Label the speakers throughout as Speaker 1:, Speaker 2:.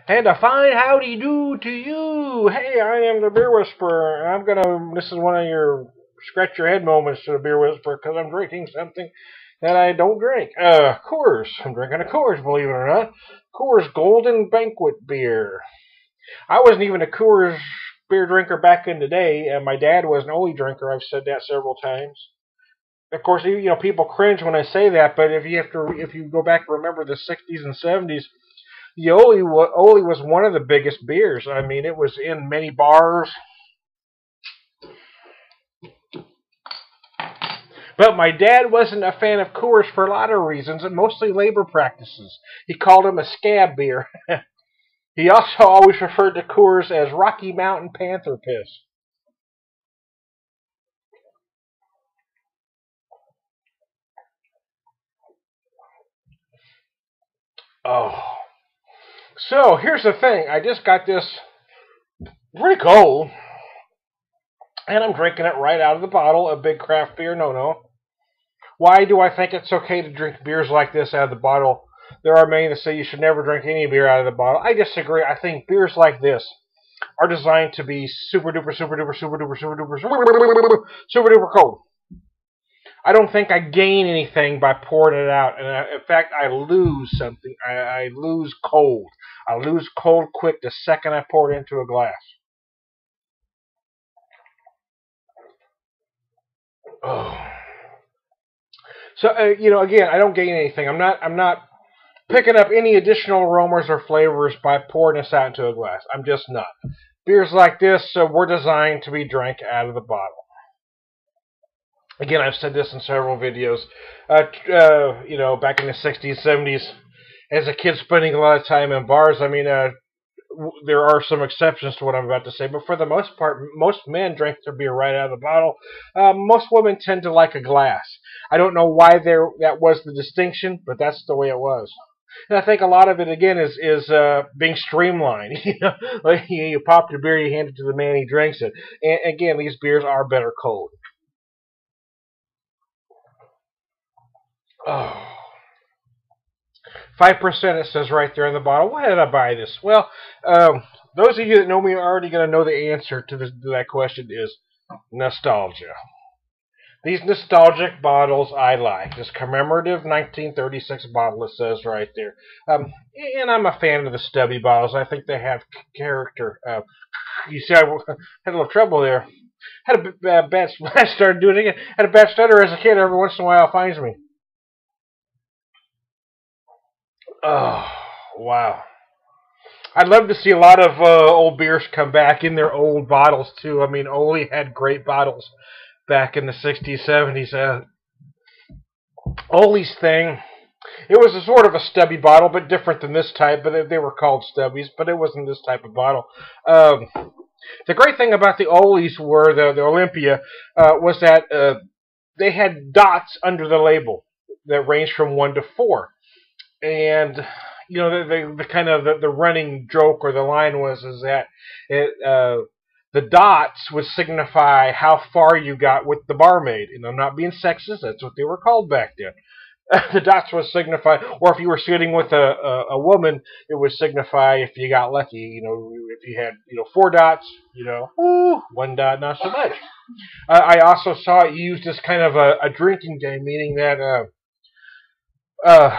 Speaker 1: And a fine howdy do to you. Hey, I am the Beer Whisperer. And this is one of your scratch your head moments to the Beer Whisperer because I'm drinking something that I don't drink. Coors. I'm drinking a Coors, believe it or not. Coors Golden Banquet Beer. I wasn't even a Coors beer drinker back in the day, and my dad was an Oli drinker. I've said that several times. Of course, people cringe when I say that, but if you go back and remember the 60s and 70s, the Oli was one of the biggest beers. I mean, it was in many bars. But my dad wasn't a fan of Coors for a lot of reasons, and mostly labor practices. He called them a Scab beer. He also always referred to Coors as Rocky Mountain Panther Piss. Oh. So, here's the thing. I just got this pretty cold, and I'm drinking it right out of the bottle, a big craft beer, no. Why do I think it's okay to drink beers like this out of the bottle? There are many that say you should never drink any beer out of the bottle. I disagree. I think beers like this are designed to be super duper, super duper, super duper, super duper, super duper cold. I don't think I gain anything by pouring it out. And in fact, I lose something. I lose cold. I lose cold quick the second I pour it into a glass. Oh. So again, I don't gain anything. I'm not picking up any additional aromas or flavors by pouring this out into a glass. I'm just not. Beers like this were designed to be drank out of the bottle. Again, I've said this in several videos. Back in the 60s, 70s, as a kid spending a lot of time in bars, I mean, there are some exceptions to what I'm about to say, but for the most part, most men drink their beer right out of the bottle. Most women tend to like a glass. I don't know why that was the distinction, but that's the way it was. And I think a lot of it again is being streamlined. Like you pop your beer, you hand it to the man, he drinks it. And again, these beers are better cold. Oh. 5% it says right there in the bottle. Why did I buy this? Well, those of you that know me are already going to know the answer to that question is nostalgia. These nostalgic bottles I like. This commemorative 1936 bottle it says right there. And I'm a fan of the stubby bottles. I think they have character. You see, I had a little trouble there. Had a bad. I started doing it again. Had a bad stutter as a kid. Every once in a while, it finds me. Oh, wow. I'd love to see a lot of old beers come back in their old bottles too. I mean, Oli had great bottles back in the 60s, 70s. Oli's thing, it was a sort of a stubby bottle, but different than this type. But they were called stubbies, but it wasn't this type of bottle. The great thing about the Olis were the Olympia was that they had dots under the label that ranged from 1 to 4. And the kind of the running joke or the line was is that the dots would signify how far you got with the barmaid. And I'm not being sexist, that's what they were called back then. The dots would signify, or if you were sitting with a woman, it would signify if you got lucky. If you had 4 dots, ooh, 1 dot, not so much. I also saw it used as kind of a drinking game, meaning that uh,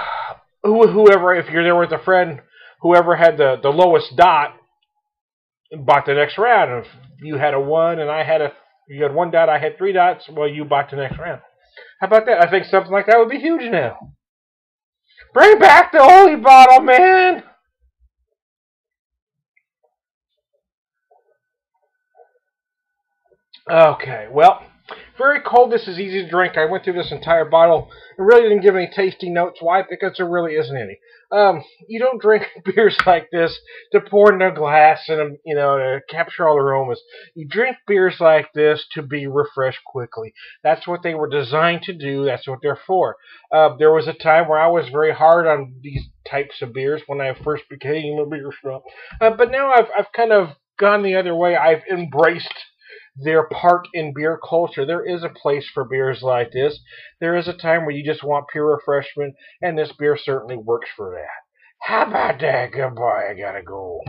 Speaker 1: whoever, if you're there with a friend, whoever had the lowest dot bought the next round. If you had a 1 and you had 1 dot, I had 3 dots, well, you bought the next round. How about that? I think something like that would be huge now. Bring back the Oli bottle, man! Okay, well, very cold. This is easy to drink. I went through this entire bottle and really didn't give any tasty notes. Why? Because there really isn't any. You don't drink beers like this to pour in a glass and to capture all the aromas. You drink beers like this to be refreshed quickly. That's what they were designed to do. That's what they're for. There was a time where I was very hard on these types of beers when I first became a beer snob. But now I've kind of gone the other way. I've embraced their part in beer culture. There is a place for beers like this. There is a time where you just want pure refreshment, and this beer certainly works for that. How about that? Goodbye. I gotta go.